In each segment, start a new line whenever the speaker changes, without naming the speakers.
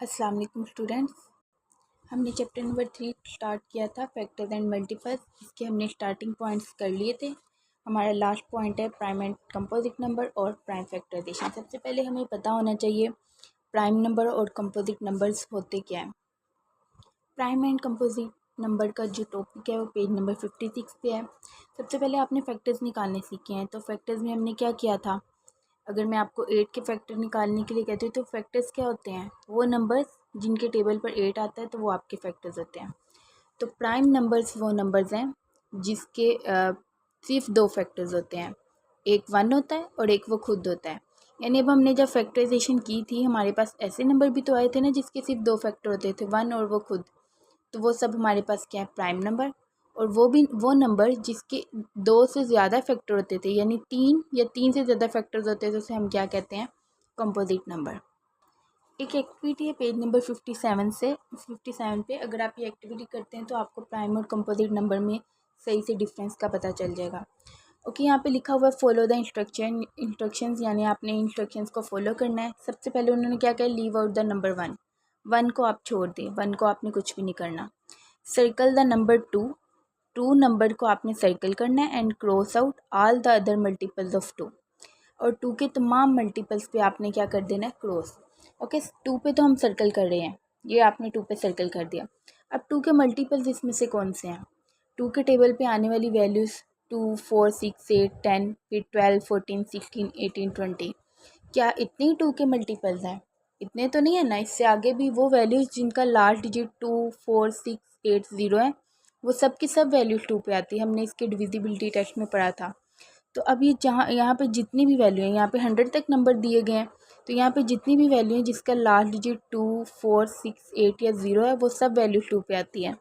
अस्सलाम वालेकुम स्टूडेंट्स। हमने चैप्टर नंबर 3 स्टार्ट किया था फैक्टर्स एंड मल्टीपल्स। इसके हमने स्टार्टिंग पॉइंट्स कर लिए थे। हमारा लास्ट पॉइंट है प्राइम एंड कंपोजिट नंबर और प्राइम फैक्टराइजेशन। सबसे पहले हमें पता होना चाहिए प्राइम नंबर और कंपोजिट नंबर्स होते क्या हैं। प्राइम एंड कंपोजिट नंबर का जो टॉपिक है वो पेज नंबर 56 पे है। सबसे पहले आपने फैक्टर्स निकालने सीखे हैं। तो फैक्टर्स में हमने क्या किया था, अगर मैं आपको 8 के फैक्टर निकालने के लिए कहती हूँ तो फैक्टर्स क्या होते हैं, वो नंबर्स जिनके टेबल पर 8 आता है तो वो आपके फैक्टर्स होते हैं। तो प्राइम नंबर्स वो नंबर्स हैं जिसके सिर्फ 2 फैक्टर्स होते हैं, एक 1 होता है और एक वो खुद होता है। यानी अब हमने जब फैक्टराइजेशन की थी हमारे पास ऐसे नंबर भी तो आए थे ना जिसके सिर्फ 2 फैक्टर होते थे, 1 और वो खुद। तो वो सब हमारे पास क्या है, प्राइम नंबर। और वो भी वो नंबर जिसके 2 से ज़्यादा फैक्टर होते थे, यानी 3 या 3 से ज़्यादा फैक्टर्स होते थे, उसे हम क्या कहते हैं, कंपोजिट नंबर। एक एक्टिविटी है पेज नंबर 57 पे। अगर आप ये एक्टिविटी करते हैं तो आपको प्राइम और कंपोजिट नंबर में सही से डिफरेंस का पता चल जाएगा। ओके, यहाँ पे लिखा हुआ है फॉलो द इंस्ट्रक्शंस, यानी आपने इंस्ट्रक्शंस को फॉलो करना है। सबसे पहले उन्होंने क्या कहा, लीव आउट द नंबर 1 को आप छोड़ दें, 1 को आपने कुछ भी नहीं करना। सर्कल द नंबर 2 नंबर को आपने सर्कल करना है and cross out all the other multiples of 2, और 2 के तमाम मल्टीपल्स पे आपने क्या कर देना है, क्रॉस। ओके, 2 पे तो हम सर्कल कर रहे हैं, ये आपने 2 पे सर्कल कर दिया। अब 2 के मल्टीपल्स इसमें से कौन से हैं, 2 के टेबल पे आने वाली वैल्यूज़ 2, 4, 6, 8, 10, फिर 12, 14, 16, 18, 20। क्या इतने ही 2 के मल्टीपल्स हैं? इतने तो नहीं है ना, इससे आगे भी वो वैल्यूज़ जिनका लास्ट डिजिट 2, 4, 6, 8, 0 है, वो सब की सब वैल्यूज़ 2 पे आती है। हमने इसके डिविजिबिलिटी टेस्ट में पढ़ा था। तो अब ये जहाँ यहाँ पे जितनी भी वैल्यू है, यहाँ पे 100 तक नंबर दिए गए हैं, तो यहाँ पे जितनी भी वैल्यू है जिसका लास्ट डिजिट 2, 4, 6, 8 या 0 है, वो सब वैल्यू 2 पे आती है।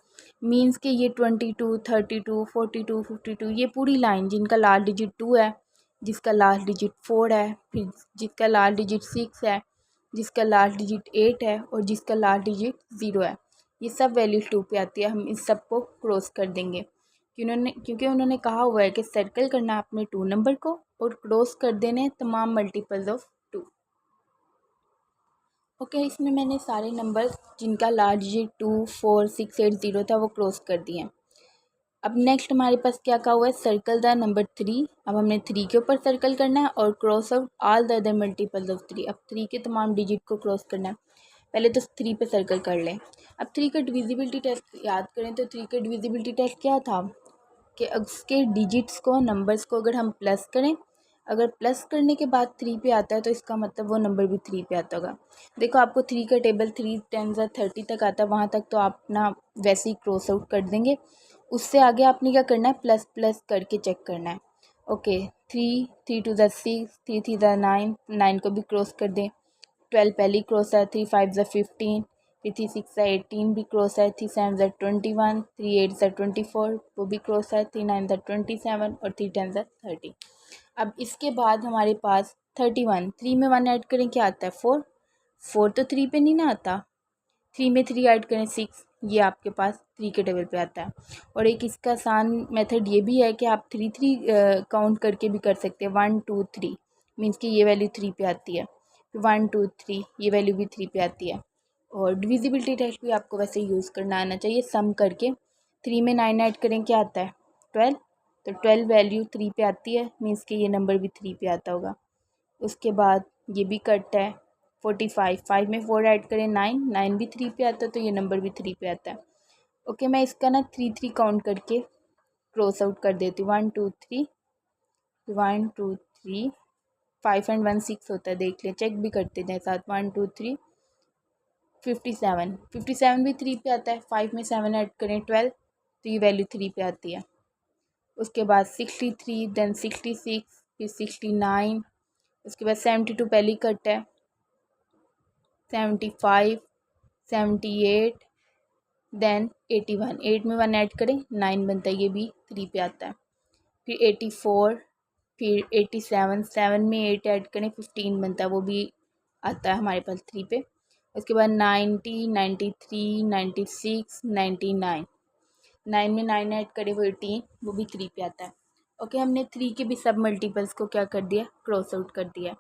मीन्स कि ये 22, 32, 42, 52, ये पूरी लाइन जिनका लास्ट डिजिट 2 है, जिसका लास्ट डिजिट 4 है, फिर जिसका लास्ट डिजिट 6 है, जिसका लास्ट डिजिट 8 है और जिसका लास्ट डिजिट 0 है, ये सब वैल्यू 2 पे आती है। हम इस सब को क्रॉस कर देंगे क्योंकि उन्होंने कहा हुआ है कि सर्कल करना अपने 2 नंबर को और क्रॉस कर देने तमाम मल्टीपल्स ऑफ 2। ओके, इसमें मैंने सारे नंबर जिनका लास्ट डिजिट 2, 4, 6, 8, 0 था वो क्रॉस कर दिए। अब नेक्स्ट हमारे पास क्या कहा हुआ है, सर्कल द नंबर 3। अब हमने 3 के ऊपर सर्कल करना है और cross out all the other multiples of 3। अब 3 के तमाम डिजिट को क्रॉस करना है। पहले तो 3 पे सर्कल कर लें। अब 3 का डिविजिबिलिटी टेस्ट याद करें तो 3 का डिविजिबिलिटी टेस्ट क्या था कि उसके डिजिट्स को, नंबर्स को अगर हम प्लस करें, अगर प्लस करने के बाद 3 पे आता है तो इसका मतलब वो नंबर भी 3 पे आता होगा। देखो आपको 3 का टेबल 3 10 30 तक आता है, वहाँ तक तो आप ना वैसे ही क्रॉस आउट कर देंगे। उससे आगे आपने क्या करना है, प्लस प्लस करके चेक करना है। ओके, 3 2 6, 3 3 9, 9 को भी क्रॉस कर दें। 12 पहली क्रॉस है, 3 5 15, फिर 3 6 18 भी क्रॉस है, 3 7 21, 3 8 24 वो भी क्रॉस है, 3 9 27 और 3 10 30। अब इसके बाद हमारे पास 31, 3 में 1 ऐड करें क्या आता है, 4। 4 तो 3 पे नहीं ना आता, 3 में 3 ऐड करें 6, ये आपके पास 3 के टेबल पे आता है। और एक इसका आसान मेथड ये भी है कि आप 3 3 काउंट करके भी कर सकते हैं, 1 2 3, मीन्स कि ये वैल्यू 3 पे आती है, 1 2 3 ये वैल्यू भी 3 पे आती है। और डिविजिबिलिटी टेस्ट भी आपको वैसे यूज़ करना आना चाहिए। सम करके 3 में 9 ऐड करें क्या आता है, 12। तो 12 वैल्यू 3 पे आती है, मीन्स कि ये नंबर भी 3 पे आता होगा। उसके बाद ये भी कट है, 45, 5 में 4 ऐड करें 9, 9 भी 3 पे आता है तो ये नंबर भी 3 पे आता है। ओके, मैं इसका ना 3 3 काउंट करके क्रॉस आउट कर देती हूँ। 1 2 3, 1 2 3, 5 एंड 1 6 होता है, देख लें, चेक भी करते जाए साथ। 1 2 3, 57, 57 भी 3 पे आता है, 5 में 7 ऐड करें 12, तो ये वैल्यू 3 पे आती है। उसके बाद 63, देन 66, फिर 69, उसके बाद 72 पहली कट है, 75, 78, देन 81, 8 में 1 ऐड करें 9 बनता है, ये भी 3 पे आता है। फिर 84, फिर 87, 7 में 8 ऐड करें 15 बनता है, वो भी आता है हमारे पास 3 पे। उसके बाद 90, 93, 96, 99, 9 में 9 ऐड करें वो 18, वो भी 3 पे आता है। ओके, हमने 3 के भी सब मल्टीपल्स को क्या कर दिया, क्रॉस आउट कर दिया।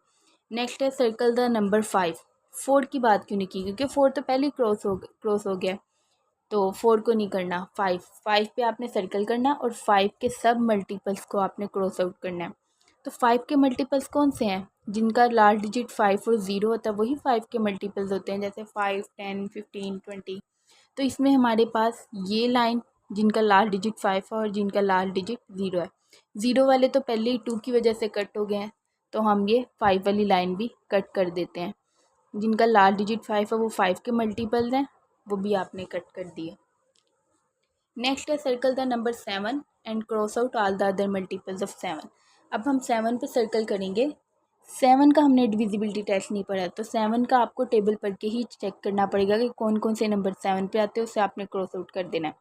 नेक्स्ट है सर्कल द नंबर 5। 4 की बात क्यों नहीं की, क्योंकि 4 तो पहले ही क्रॉस हो गया, तो 4 को नहीं करना। 5 पे आपने सर्कल करना और 5 के सब मल्टीपल्स को आपने क्रॉस आउट करना है। तो 5 के मल्टीपल्स कौन से हैं? जिनका लास्ट डिजिट 5 और 0 होता है वही 5 के मल्टीपल्स होते हैं, जैसे 5, 10, 15, 20। तो इसमें हमारे पास ये लाइन जिनका लास्ट डिजिट 5 है और जिनका लास्ट डिजिट 0 है, 0 वाले तो पहले ही 2 की वजह से कट हो गए हैं, तो हम ये 5 वाली लाइन भी कट कर देते हैं। जिनका लास्ट डिजिट 5 है वो 5 के मल्टीपल्स हैं, वो भी आपने कट कर दिए। नेक्स्ट है circle the number 7 and cross out all the other multiples of 7। अब हम 7 पे सर्कल करेंगे। 7 का हमने डिविजिबिलिटी टेस्ट नहीं पढ़ा, तो 7 का आपको टेबल पढ़ के ही चेक करना पड़ेगा कि कौन कौन से नंबर 7 पे आते हैं, उससे आपने क्रॉस आउट कर देना है।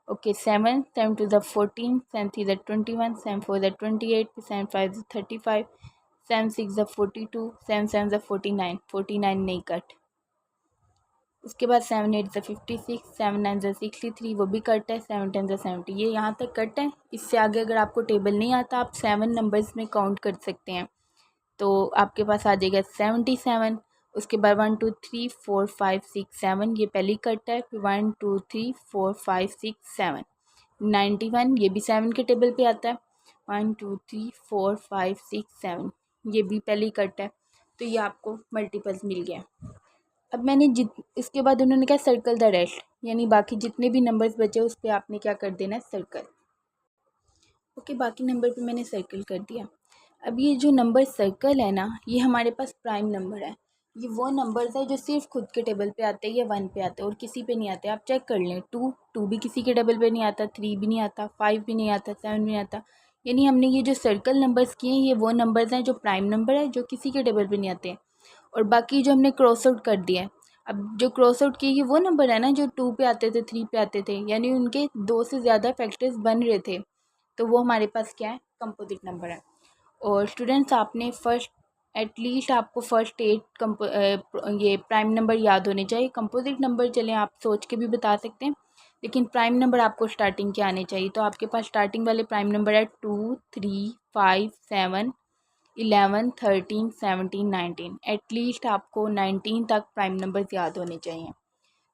ओके, 7 2 ज़ 14, 7 3 ज़ 21, 7 4 ज़ 28, 7 5 ज़ 35, 7 6 ज़ 42, 7 7 ज़ 49, 49 नहीं कट। उसके बाद 7 8 ज़ 56, 7 9 ज़ 63, वो भी कट है। 7 10 ज़ 70, ये यहाँ तक कट है। इससे आगे अगर आपको टेबल नहीं आता, आप 7 नंबर्स में काउंट कर सकते हैं, तो आपके पास आ जाएगा 77। उसके बाद 1 2 3 4 5 6 7, ये पहली कट है। फिर 1 2 3 4 5 6 7, 91, ये भी 7 के टेबल पे आता है। 1 2 3 4 5 6 7, ये भी पहली कट है। तो ये आपको मल्टीपल्स मिल गया। अब मैंने इसके बाद उन्होंने कहा सर्कल द रेस्ट, यानी बाकी जितने भी नंबर्स बचे उस पर आपने क्या कर देना है, सर्कल। ओके, बाकी नंबर पे मैंने सर्कल कर दिया। अब ये जो नंबर सर्कल है ना, ये हमारे पास प्राइम नंबर है। ये वो नंबर्स है जो सिर्फ खुद के टेबल पे आते हैं या 1 पे आते हैं और किसी पे नहीं आते। आप चेक कर लें, 2 भी किसी के टेबल पे नहीं आता, 3 भी नहीं आता, 5 भी नहीं आता, 7 भी नहीं आता। यानी हमने ये जो सर्कल नंबर्स किए हैं ये वो नंबर्स हैं जो प्राइम नंबर है, जो किसी के टेबल पे नहीं आते। और बाकी जो हमने क्रॉस आउट कर दिया है, अब जो क्रॉस आउट किए ये वो नंबर है ना जो 2 पे आते थे, 3 पे आते थे, यानी उनके 2 से ज़्यादा फैक्टर्स बन रहे थे, तो वो हमारे पास क्या है, कंपोजिट नंबर है। और स्टूडेंट्स, आपने फर्स्ट एटलीस्ट आपको फर्स्ट 8 ये प्राइम नंबर याद होने चाहिए। कंपोजिट नंबर चलें आप सोच के भी बता सकते हैं, लेकिन प्राइम नंबर आपको स्टार्टिंग के आने चाहिए। तो आपके पास स्टार्टिंग वाले प्राइम नंबर है 2 3 5 7 11 13 17 19, एटलीस्ट आपको 19 तक प्राइम नंबर्स याद होने चाहिए।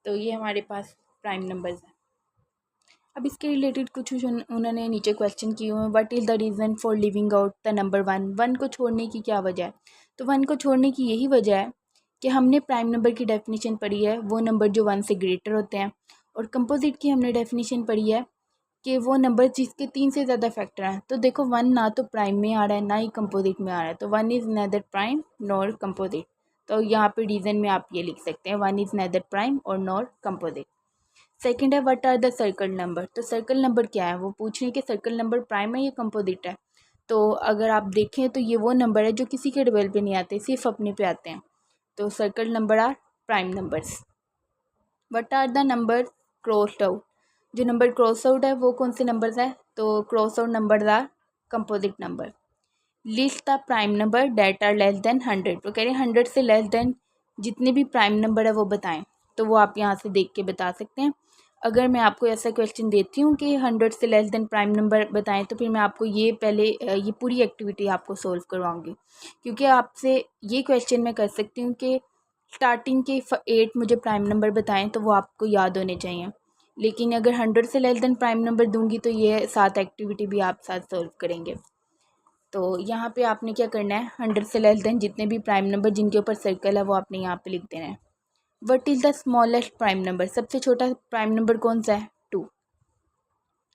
तो ये हमारे पास प्राइम नंबर्स हैं। अब इसके रिलेटेड कुछ उन्होंने नीचे क्वेश्चन किए हुए हैं। What is the reason for living out the number 1? 1 को छोड़ने की क्या वजह है? तो 1 को छोड़ने की यही वजह है कि हमने प्राइम नंबर की डेफिनेशन पढ़ी है, वो नंबर जो 1 से ग्रेटर होते हैं। और कंपोजिट की हमने डेफिनेशन पढ़ी है कि वो नंबर जिसके 3 से ज़्यादा फैक्टर हैं। तो देखो 1 ना तो प्राइम में आ रहा है ना ही कंपोजिट में आ रहा है, तो 1 is neither prime nor composite. तो यहाँ पे रीज़न में आप ये लिख सकते हैं, 1 इज़ नेदर प्राइम और नॉर कंपोजिट। सेकंड है what are the circle number. तो सर्कल नंबर क्या है, वो पूछ रहे हैं कि सर्कल नंबर प्राइम है या कंपोजिट है। तो अगर आप देखें तो ये वो नंबर है जो किसी के टेबल पे नहीं आते, सिर्फ अपने पे आते हैं। तो circle number are prime numbers. What are the number crossed out. जो नंबर क्रॉस आउट है वो कौन से नंबर्स है, तो cross out number are composite number. List the prime number that are less than 100। वो कह रहे हैं 100 से लेस देन जितने भी प्राइम नंबर है वो बताएं। तो वो आप यहाँ से देख के बता सकते हैं। अगर मैं आपको ऐसा क्वेश्चन देती हूँ कि 100 से लेस देन प्राइम नंबर बताएं, तो फिर मैं आपको ये पहले ये पूरी एक्टिविटी आपको सोल्व करवाऊँगी, क्योंकि आपसे ये क्वेश्चन मैं कर सकती हूँ कि स्टार्टिंग के 8 मुझे प्राइम नंबर बताएं, तो वो आपको याद होने चाहिए। लेकिन अगर 100 से लेस देन प्राइम नंबर दूंगी तो ये 7 एक्टिविटी भी आप साथ सोल्व करेंगे। तो यहाँ पे आपने क्या करना है, 100 से लेस देन जितने भी प्राइम नंबर जिनके ऊपर सर्कल है वो आपने यहाँ पे लिख देना है। What is the smallest prime number. सबसे छोटा प्राइम नंबर कौन सा है, 2।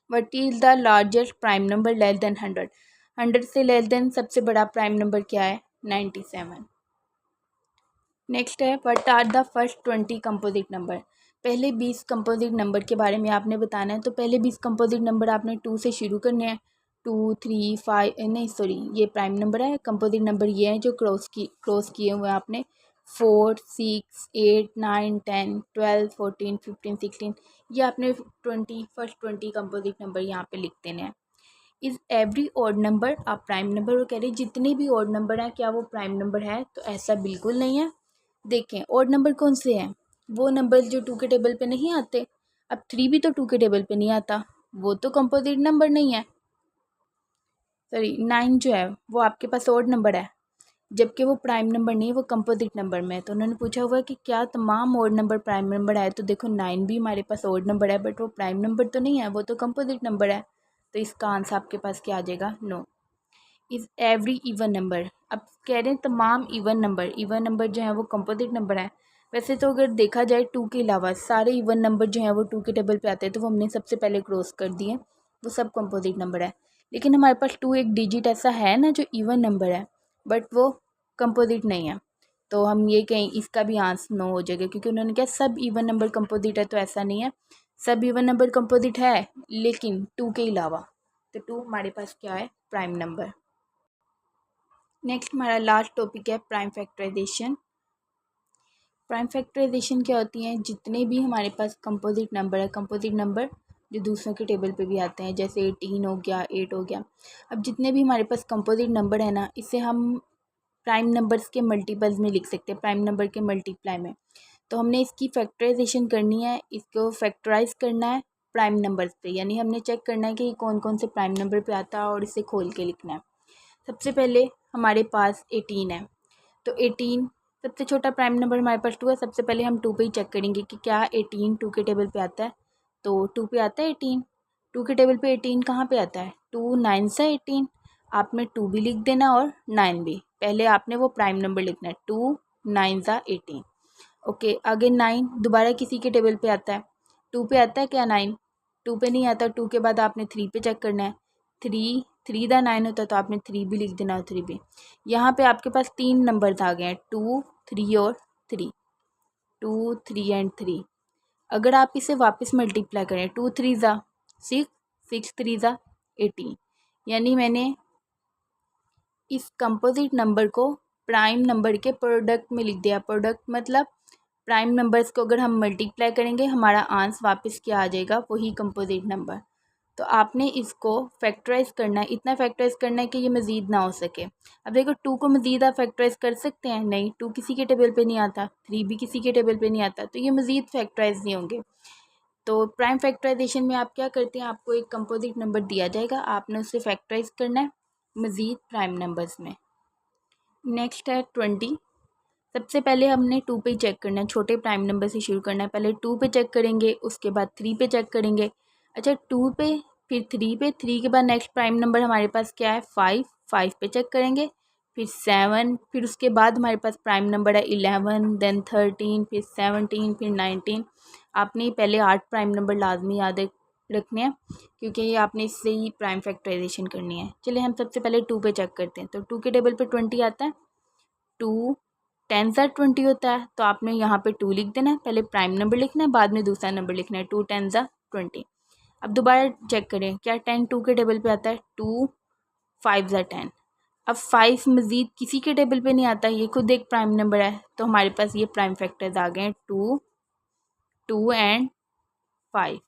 What is the largest prime number less than 100। 100 से लेस देन सबसे बड़ा प्राइम नंबर क्या है, 97। नेक्स्ट है what are the first 20 composite number. पहले 20 कंपोजिट नंबर के बारे में आपने बताना है। तो पहले 20 कंपोजिट नंबर आपने 2 से शुरू करने हैं। 2 3 5 नहीं सॉरी, ये प्राइम नंबर है। कंपोजिट नंबर ये है जो क्रॉस किए हुए हैं आपने। 4 6 8 9 10 12 14 15 16, ये आपने 20 फर्स्ट 20 कंपोजिट नंबर यहाँ पे लिख देने हैं। Is every odd number a prime number. वो कह रहे जितने भी ऑड नंबर हैं क्या वो प्राइम नंबर है, तो ऐसा बिल्कुल नहीं है। देखें ऑड नंबर कौन से हैं, वो नंबर जो 2 के टेबल पे नहीं आते। अब 3 भी तो 2 के टेबल पे नहीं आता, वो तो कंपोजिट नंबर नहीं है। सॉरी 9 जो है वो आपके पास ऑड नंबर है। जबकि वो प्राइम नंबर नहीं है, वो कंपोजिट नंबर में है। तो उन्होंने पूछा हुआ है कि क्या तमाम ओड नंबर प्राइम नंबर है। तो देखो 9 भी हमारे पास ओड नंबर है, बट वो प्राइम नंबर तो नहीं है, वो तो कंपोजिट नंबर है। तो इसका आंसर आपके पास क्या आ जाएगा, no. Is every even number, अब कह रहे हैं तमाम इवन नंबर जो है वो कंपोजिट नंबर है। वैसे तो अगर देखा जाए 2 के अलावा सारे इवन नंबर जो हैं वो 2 के टेबल पे आते हैं, तो वो हमने सबसे पहले क्रॉस कर दिए, वो सब कंपोजिट नंबर है। लेकिन हमारे पास 2 एक डिजिट ऐसा है ना जो इवन नंबर है, बट वो कंपोजिट नहीं है। तो हम ये कहें इसका भी आंसर नो हो जाएगा, क्योंकि उन्होंने कहा सब इवन नंबर कंपोजिट है, तो ऐसा नहीं है। सब इवन नंबर कंपोजिट है लेकिन 2 के अलावा। तो 2 हमारे पास क्या है, प्राइम नंबर। नेक्स्ट हमारा लास्ट टॉपिक है प्राइम फैक्टराइजेशन। प्राइम फैक्टराइजेशन क्या होती है, जितने भी हमारे पास कंपोजिट नंबर है, कंपोजिट नंबर जो दूसरों के टेबल पे भी आते हैं, जैसे 18 हो गया, 8 हो गया। अब जितने भी हमारे पास कंपोजिट नंबर है ना, इसे हम प्राइम नंबर्स के मल्टीपल्स में लिख सकते हैं, प्राइम नंबर के मल्टीप्लाई में। तो हमने इसकी फैक्टराइजेशन करनी है, इसको फैक्टराइज करना है प्राइम नंबर्स पे, यानी हमने चेक करना है कि कौन कौन से प्राइम नंबर पे आता है और इसे खोल के लिखना है। सबसे पहले हमारे पास 18 है, तो 18 सबसे छोटा प्राइम नंबर हमारे पास 2 है। सबसे पहले हम 2 पे ही चेक करेंगे कि क्या 18 2 के टेबल पे आता है। तो 2 पे आता है 18, 2 के टेबल पे 18 कहाँ पे आता है, 2 9 सा 18। आपने 2 भी लिख देना और 9 भी, पहले आपने वो प्राइम नंबर लिखना है, 2 9 सा 18। ओके, आगे 9 दोबारा किसी के टेबल पे आता है, 2 पे आता है क्या 9, 2 पे नहीं आता। 2 के बाद आपने 3 पे चेक करना है, 3 दा 9 होता है, तो आपने 3 भी लिख देना और 3 भी। यहाँ पे आपके पास 3 नंबर्स आ गए हैं, 2 3 और 3, 2 3 एंड 3। अगर आप इसे वापस मल्टीप्लाई करें, 2 3 ज़ा 6, 6 3 ज़ा 18, यानी मैंने इस कंपोजिट नंबर को प्राइम नंबर के प्रोडक्ट में लिख दिया। प्रोडक्ट मतलब प्राइम नंबर्स को अगर हम मल्टीप्लाई करेंगे, हमारा आंसर वापस क्या आ जाएगा, वही कंपोजिट नंबर। तो आपने इसको फैक्टराइज करना है, इतना फैक्टराइज करना है कि ये मज़ीद ना हो सके। अब देखो 2 को मज़ीद आप फैक्टराइज कर सकते हैं, नहीं, 2 किसी के टेबल पे नहीं आता, 3 भी किसी के टेबल पे नहीं आता, तो ये मज़ीद फैक्टराइज नहीं होंगे। तो प्राइम फैक्टराइजेशन में आप क्या करते हैं, आपको एक कंपोजिट नंबर दिया जाएगा, आपने उसे फैक्टराइज करना है मज़ीद प्राइम नंबर्स में। नेक्स्ट है 20। सबसे पहले हमने 2 पे चेक करना है, छोटे प्राइम नंबर से शुरू करना है। पहले 2 पे चेक करेंगे, उसके बाद 3 पे चेक करेंगे। अच्छा, 2 पे फिर 3 पे, 3 के बाद नेक्स्ट प्राइम नंबर हमारे पास क्या है, 5, 5 पे चेक करेंगे, फिर 7, फिर उसके बाद हमारे पास प्राइम नंबर है 11, देन 13, फिर 17, फिर 19। आपने पहले 8 प्राइम नंबर लाजमी याद रखने हैं, क्योंकि ये आपने इससे ही प्राइम फैक्टराइजेशन करनी है। चलिए हम सबसे पहले 2 पे चेक करते हैं। तो 2 के टेबल पे 20 आता है, 2 10 सा 20 होता है, तो आपने यहाँ पे 2 लिख देना है, पहले प्राइम नंबर लिखना है, बाद में दूसरा नंबर लिखना है, 2 10 सा 20। अब दोबारा चेक करें, क्या 10 2 के टेबल पे आता है, 2 5 सा 10। अब 5 मज़ीद किसी के टेबल पे नहीं आता, ये खुद एक प्राइम नंबर है, तो हमारे पास ये प्राइम फैक्टर्स आ गए हैं, 2 2 एंड 5।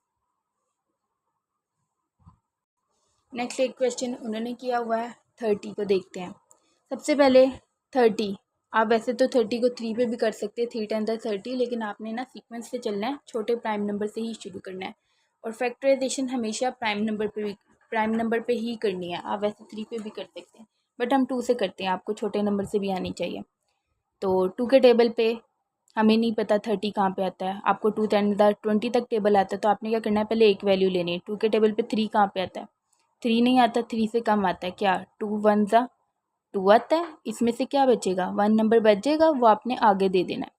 नेक्स्ट एक क्वेश्चन उन्होंने किया हुआ है 30 को, देखते हैं। सबसे पहले 30, आप वैसे तो 30 को 3 पे भी कर सकते हैं, 3 10 30, लेकिन आपने ना सीक्वेंस से चलना है, छोटे प्राइम नंबर से ही शुरू करना है। और फैक्टराइजेशन हमेशा प्राइम नंबर पे ही करनी है। आप वैसे 3 पे भी कर सकते हैं, बट हम 2 से करते हैं, आपको छोटे नंबर से भी आनी चाहिए। तो 2 के टेबल पे हमें नहीं पता 30 कहाँ पे आता है, आपको 2 10 20 तक टेबल आता है, तो आपने क्या करना है, पहले एक वैल्यू लेनी है। 2 के टेबल पे 3 कहाँ पे आता है, 3 नहीं आता, 3 से कम आता है, क्या 2 1 ज़ा 2 आता है, इसमें से क्या बचेगा, 1 नंबर बच जाएगा, वो आपने आगे दे देना है।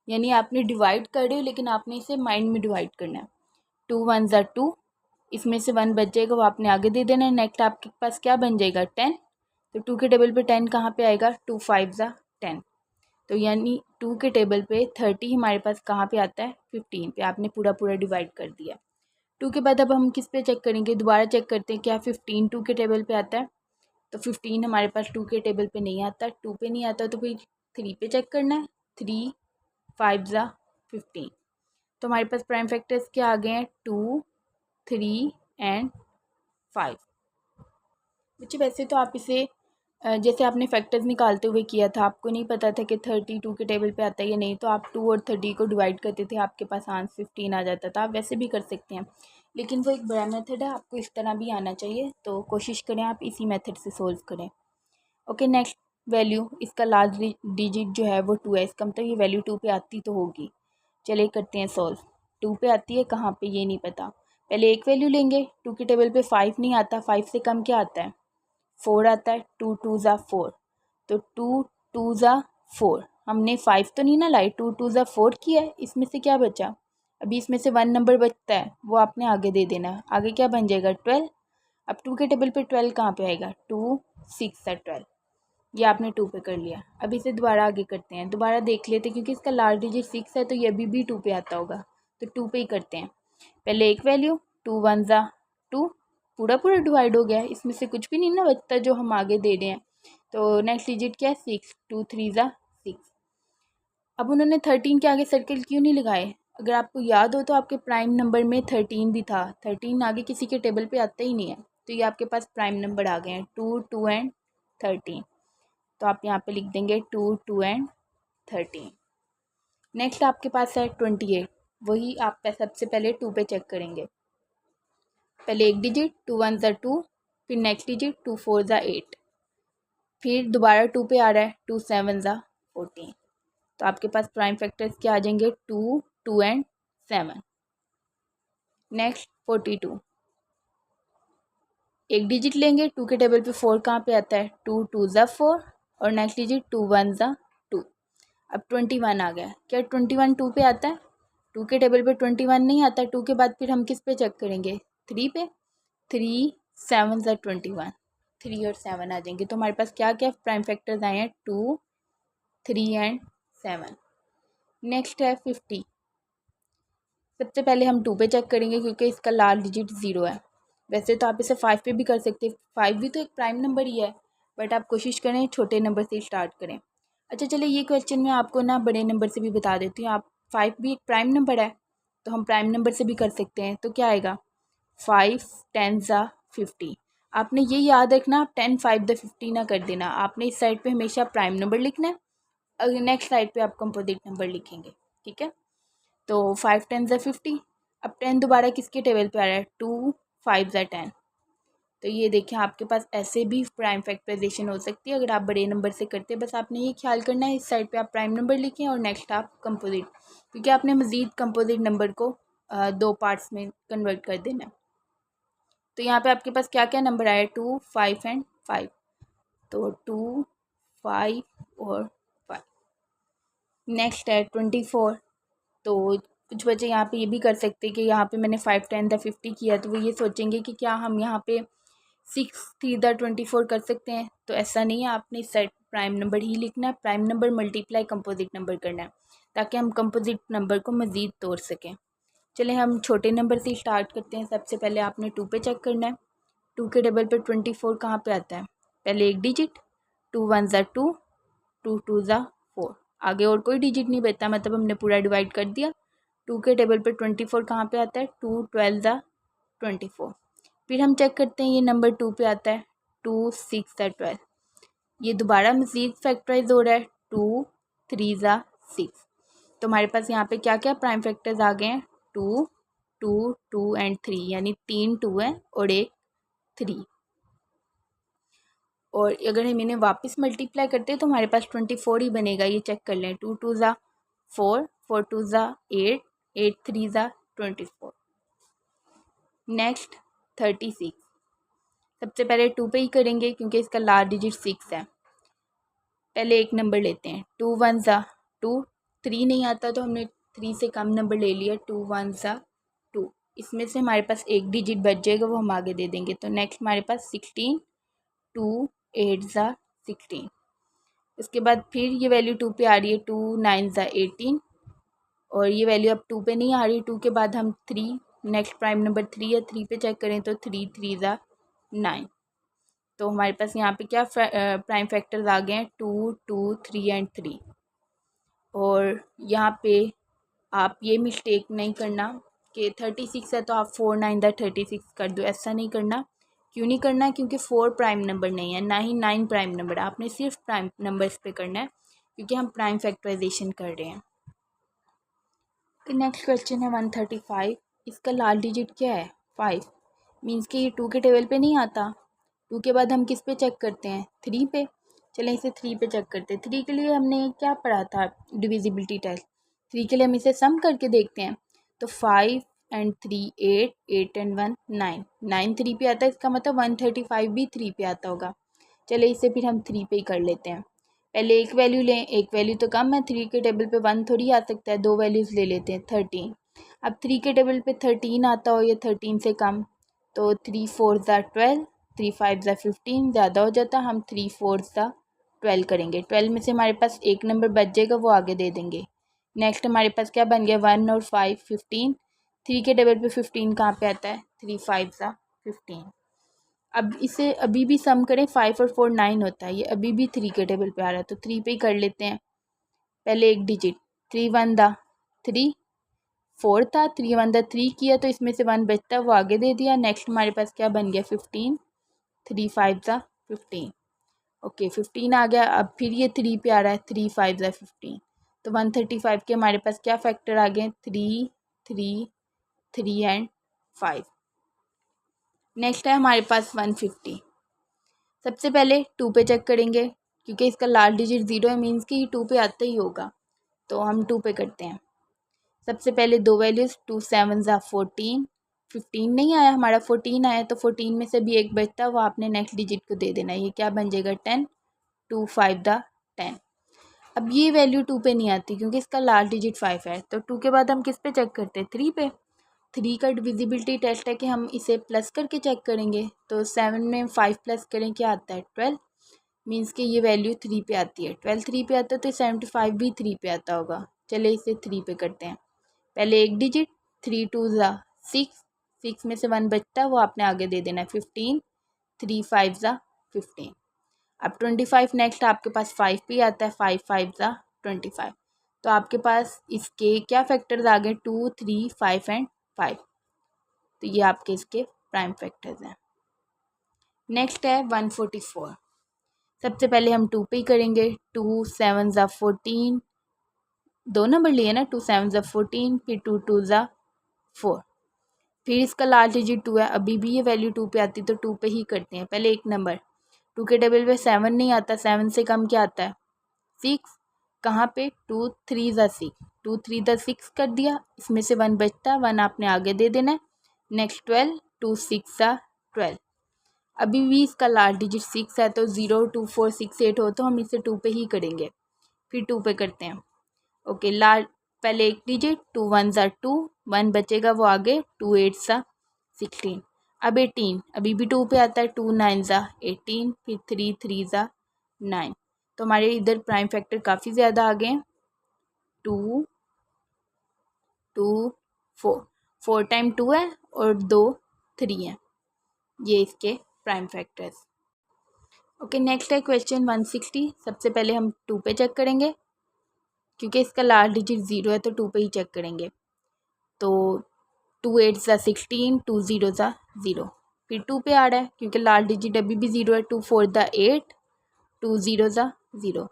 यानी आपने डिवाइड कर रहे हो, लेकिन आपने इसे माइंड में डिवाइड करना है। 2 1 ज़ा 2, इसमें से 1 बच जाएगा, वो आपने आगे दे देना है। नेक्स्ट आपके पास क्या बन जाएगा, 10। तो 2 के टेबल पे 10 कहाँ पे आएगा, 2 5 ज़ा 10। तो यानी 2 के टेबल पे 30 हमारे पास कहाँ पे आता है, 15 पे। आपने पूरा पूरा डिवाइड कर दिया। 2 के बाद अब हम किस पे चेक करेंगे, दोबारा चेक करते हैं, क्या 15 2 के टेबल पे आता है। तो 15 हमारे पास 2 के टेबल पे नहीं आता, 2 पे नहीं आता, तो फिर 3 पे चेक करना है, 3 5 ज़ा 15। तो हमारे पास प्राइम फैक्टर्स क्या आ गए हैं, 2 3 एंड 5। बच्चे वैसे तो आप इसे जैसे आपने फैक्टर्स निकालते हुए किया था, आपको नहीं पता था कि 32 के टेबल पे आता है या नहीं, तो आप 2 और 30 को डिवाइड करते थे, आपके पास आंसर 15 आ जाता था। आप वैसे भी कर सकते हैं, लेकिन वो एक बड़ा मेथड है, आपको इस तरह भी आना चाहिए, तो कोशिश करें आप इसी मेथड से सोल्व करें। ओके, नेक्स्ट वैल्यू, इसका लास्ट डिजिट जो है वो 2 है, इसका मतलब ये वैल्यू 2 पे आती तो होगी। चलिए करते हैं सॉल्व। 2 पे आती है, कहाँ पे ये नहीं पता। पहले एक वैल्यू लेंगे, 2 की टेबल पे 5 नहीं आता, 5 से कम क्या आता है, 4 आता है। 2 2 ज़ा 4, तो 2 2 ज़ा 4, हमने 5 तो नहीं ना लाई, 2 2 ज़ा 4 किया है। इसमें से क्या बचा, अभी इसमें से 1 नंबर बचता है, वो आपने आगे दे देना है। आगे क्या बन जाएगा, 12। अब 2 के टेबल पे 12 कहाँ पे आएगा, 2 6 है 12, ये आपने 2 पे कर लिया। अब इसे दोबारा आगे करते हैं, दोबारा देख लेते हैं, क्योंकि इसका लास्ट डिजिट 6 है तो ये अभी भी 2 पे आता होगा, तो 2 पे ही करते हैं। पहले एक वैल्यू, 2 1 ज़ा 2, पूरा पूरा डिवाइड हो गया, इसमें से कुछ भी नहीं ना बचता जो हम आगे दे रहे हैं। तो नेक्स्ट डिजिट क्या है, 6, 2 3 ज़ा 6। अब उन्होंने 13 के आगे सर्कल क्यों नहीं लगाए, अगर आपको याद हो तो आपके प्राइम नंबर में 13 भी था। 13 आगे किसी के टेबल पे आता ही नहीं है, तो ये आपके पास प्राइम नंबर आ गए हैं, 2 2 एंड 13। तो आप यहाँ पे लिख देंगे 2 2 एंड 13। नेक्स्ट आपके पास है 28, वही आप सबसे पहले 2 पे चेक करेंगे। पहले एक डिजिट, 2 1 ज़ा 2, फिर नेक्स्ट डिजिट 2 4 ज़ा 8, फिर दोबारा 2 पे आ रहा है, 2 7 ज़ा 14। तो आपके पास प्राइम फैक्टर्स क्या आ जाएंगे, 2 2 एंड 7। नेक्स्ट 42, एक डिजिट लेंगे, 2 के टेबल पे 4 कहाँ पे आता है, 2 2 ज़ा 4, और नेक्स्ट डिजिट 2 1 ज़ा 2। अब 21 आ गया, क्या 21 2 पे आता है, 2 के टेबल पे 21 नहीं आता। 2 के बाद फिर हम किस पे चेक करेंगे, 3 पे, 3 7 ज़ा 21, 3 और 7 आ जाएंगे। तो हमारे पास क्या क्या प्राइम फैक्टर्स आए हैं, 2 3 एंड 7। नेक्स्ट है 50, सबसे पहले हम 2 पे चेक करेंगे क्योंकि इसका लास्ट डिजिट 0 है। वैसे तो आप इसे 5 पे भी कर सकते हैं, 5 भी तो एक प्राइम नंबर ही है, बट आप कोशिश करें छोटे नंबर से स्टार्ट करें। अच्छा चलिए, ये क्वेश्चन मैं आपको ना बड़े नंबर से भी बता देती हूँ। आप 5 भी एक प्राइम नंबर है, तो हम प्राइम नंबर से भी कर सकते हैं। तो क्या आएगा, 5 10 ज़ा 50। आपने ये याद रखना, 10 5 द 50 ना कर देना, आपने इस साइड पे हमेशा प्राइम नंबर लिखना है, और नेक्स्ट साइड पे आप कंपोजिट नंबर लिखेंगे, ठीक है। तो 5 10 ज़ा 50। अब 10 दोबारा किसके टेबल पे आ रहा है, 2 5 ज़ा 10। तो ये देखें, आपके पास ऐसे भी प्राइम फैक्टराइजेशन हो सकती है अगर आप बड़े नंबर से करते हैं। बस आपने ये ख्याल करना है, इस साइड पे आप प्राइम नंबर लिखें और नेक्स्ट आप कंपोजिट, क्योंकि आपने मज़ीद कंपोजिट नंबर को 2 पार्ट्स में कन्वर्ट कर देना है। तो यहाँ पे आपके पास क्या क्या नंबर आया, 2 5 एंड 5, तो 2 5 और 5। नेक्स्ट है 24, तो कुछ बच्चे यहाँ पे ये भी कर सकते हैं कि यहाँ पे मैंने 5 10 द 50 किया, तो वो ये सोचेंगे कि क्या हम यहाँ पे 6 3 द 24 कर सकते हैं। तो ऐसा नहीं है, आपने सेट प्राइम नंबर ही लिखना है, prime number multiply composite number करना है, ताकि हम कंपोजिट नंबर को मज़ीद तोड़ सकें। चलिए हम छोटे नंबर से स्टार्ट करते हैं। सबसे पहले आपने 2 पे चेक करना है। 2 के टेबल पे 24 कहाँ पे आता है, पहले एक डिजिट, 2 1 ज़ा 2, 2 2 ज़ा 4, आगे और कोई डिजिट नहीं बचता, मतलब हमने पूरा डिवाइड कर दिया। 2 के टेबल पे 24 कहाँ पे आता है, 2 12 ज़ा 24। फिर हम चेक करते हैं, ये नंबर 2 पे आता है, 2 6 ज़ा 12, ये दोबारा मज़ीद फैक्टराइज हो रहा है, 2 3 ज़ा 6। तो हमारे पास यहाँ पे क्या क्या प्राइम फैक्टर्स आ गए हैं, 2 2 2 एंड 3, यानी 3 2 है और एक 3। और अगर हम इन्हें वापस मल्टीप्लाई करते हैं तो हमारे पास 24 ही बनेगा, ये चेक कर लें। 2 2 ज़ा 4, 4 2 ज़ा 8, 8 3 ज़ा 24। नेक्स्ट 36, सबसे पहले 2 पे ही करेंगे क्योंकि इसका लास्ट डिजिट 6 है। पहले एक नंबर लेते हैं, 2 1 ज़ा 2, 3 नहीं आता तो हमने 3 से कम नंबर ले लिया, 2 1 ज़ा 2। इसमें से हमारे पास एक डिजिट बच जाएगा, वो हम आगे दे देंगे। तो नेक्स्ट हमारे पास 16, 2 8 ज़ा 16। इसके बाद फिर ये वैल्यू 2 पे आ रही है, 2 9 ज़ा 18, और ये वैल्यू अब 2 पे नहीं आ रही। 2 के बाद हम 3, नेक्स्ट प्राइम नंबर 3 है, 3 पे चेक करें तो 3 3 ज़ा 9। तो हमारे पास यहाँ पे क्या प्राइम फैक्टर्स आ गए हैं, 2 2 3 एंड 3। और यहाँ पे आप ये मिस्टेक नहीं करना कि 36 है तो आप 4 9 द 36 कर दो, ऐसा नहीं करना। क्यों नहीं करना, क्योंकि 4 प्राइम नंबर नहीं है, ना ही 9 प्राइम नंबर है। आपने सिर्फ प्राइम नंबर्स पे करना है, क्योंकि हम प्राइम फैक्टराइजेशन कर रहे हैं। नेक्स्ट क्वेश्चन है 135, इसका लास्ट डिजिट क्या है, 5, मीन्स कि ये 2 के टेबल पे नहीं आता। 2 के बाद हम किस पे चेक करते हैं, 3 पे। चलें इसे 3 पे चेक करते हैं। 3 के लिए हमने क्या पढ़ा था, डिविजिबिलिटी टेस्ट। 3 के लिए हम इसे सम करके देखते हैं। तो 5 एंड 3 8, 8 एंड 1 9, 9 3 पे आता है, इसका मतलब 135 भी 3 पे आता होगा। चले इसे फिर हम 3 पे ही कर लेते हैं। पहले एक वैल्यू लें, एक वैल्यू तो कम है, 3 के टेबल पे 1 थोड़ी आ सकता है, दो वैल्यूज़ ले लेते हैं। 13, अब 3 के टेबल पे 13 आता हो या 13 से कम, तो 3 4 12, 3 5 15, ज़्यादा हो जाता, हम 3 4 12 करेंगे। 12 में से हमारे पास एक नंबर बच जाएगा, वो आगे दे देंगे। नेक्स्ट हमारे पास क्या बन गया, 1 और 5 15। 3 के टेबल पे 15 कहाँ पे आता है, 3 5 15। अब इसे अभी भी सम करें, 5 और 4 9 होता है, ये अभी भी 3 के टेबल पे आ रहा है, तो 3 पे ही कर लेते हैं। पहले एक डिजिट, 3 1 3, 4 था, 3 1 3 किया, तो इसमें से 1 बचता है, वो आगे दे दिया। नेक्स्ट हमारे पास क्या बन गया, 15, 3 5 15। ओके 15 आ गया। अब फिर ये 3 पे आ रहा है, 3 5 15, तो 135 के हमारे पास क्या फैक्टर आ गए, 3 3 3 एंड 5। नेक्स्ट है हमारे पास 150। सबसे पहले 2 पे चेक करेंगे, क्योंकि इसका लास्ट डिजिट 0 है, मीन्स कि 2 पे आता ही होगा, तो हम 2 पे करते हैं। सबसे पहले दो वैल्यूज़, 2 7 14, 15 नहीं आया हमारा, 14 आया, तो 14 में से भी एक बचता, वो आपने नेक्स्ट डिजिट को दे देना है। ये क्या बन जाएगा, 10, 2 5 10। अब ये वैल्यू 2 पे नहीं आती, क्योंकि इसका लास्ट डिजिट 5 है, तो 2 के बाद हम किस पे चेक करते हैं, 3 पे। 3 का डिविजिबिलिटी टेस्ट है कि हम इसे प्लस करके चेक करेंगे, तो 7 में 5 प्लस करें, क्या आता है, 12, मीन्स कि ये वैल्यू 3 पे आती है। 12 3 पे आता है, तो 75 भी 3 पे आता होगा। चले इसे 3 पे करते हैं। पहले एक डिजिट, 3 2 6, 6 में से 1 बचता है, वो आपने आगे दे देना है। 15, 3 5 15। अब 25 नेक्स्ट आपके पास 5 पे आता है, 5 5 25, तो आपके पास इसके क्या फैक्टर्स आ गए, 2 3 5 एंड 5, तो ये आपके इसके प्राइम फैक्टर्स हैं। नेक्स्ट है 144। सबसे पहले हम 2 पे ही करेंगे, 2 7 14, दो नंबर लिए ना, 2 7 14, फिर 2 2 4, फिर इसका लास्ट डिजिट 2 है, अभी भी ये वैल्यू 2 पे आती, तो 2 पे ही करते हैं। पहले एक नंबर, 2 के टेबल पे 7 नहीं आता, 7 से कम क्या आता है, 6, कहाँ पे, 2 3 6, 2 3 6 कर दिया, इसमें से 1 बचता, 1 आपने आगे दे देना है। नेक्स्ट 12, 2 6 12, अभी भी इसका लास्ट डिजिट 6 है, तो 0 2 4 6 8 हो, तो हम इसे 2 पे ही करेंगे, फिर 2 पे करते हैं। ओके लास्ट, पहले एक डिजिट, 2 1 2, 1 बचेगा, वो आगे 2 8 16। अब 18 अभी भी 2 पे आता है, 2 9 18, फिर 3 3 9, तो हमारे इधर प्राइम फैक्टर काफ़ी ज़्यादा आ गए हैं। 2 2 4, 4 टाइम 2 है और 2 3 है, ये इसके प्राइम फैक्टर्स। ओके नेक्स्ट है क्वेश्चन 160। सबसे पहले हम 2 पे चेक करेंगे, क्योंकि इसका लास्ट डिजिट 0 है, तो 2 पे ही चेक करेंगे। तो 2 8 16, 2 0 0, फिर 2 पे आ रहा है, क्योंकि लास्ट डिजिट अभी भी 0 है। 2 4 8, 2 0 0,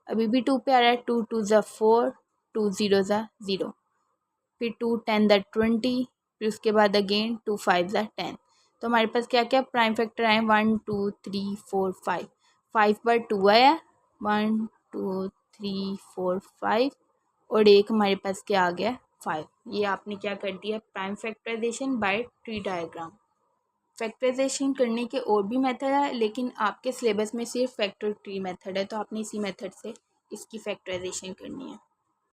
अभी भी 2 पे आ रहा है। 2 2 4, 2 0 0, फिर 2 10 20, फिर उसके बाद अगेन 2 5 10, तो हमारे पास क्या क्या प्राइम फैक्टर आए, 1 2 3 4 5, 5 बार 2 आया, 1 2 3 4 5, और एक हमारे पास क्या आ गया, 5। ये आपने क्या कर दिया, prime factorisation by tree diagram. Factorisation करने के और भी मेथड है, लेकिन आपके सिलेबस में सिर्फ फैक्टर ट्री मेथड है, तो आपने इसी मेथड से इसकी फैक्टराइजेशन करनी है।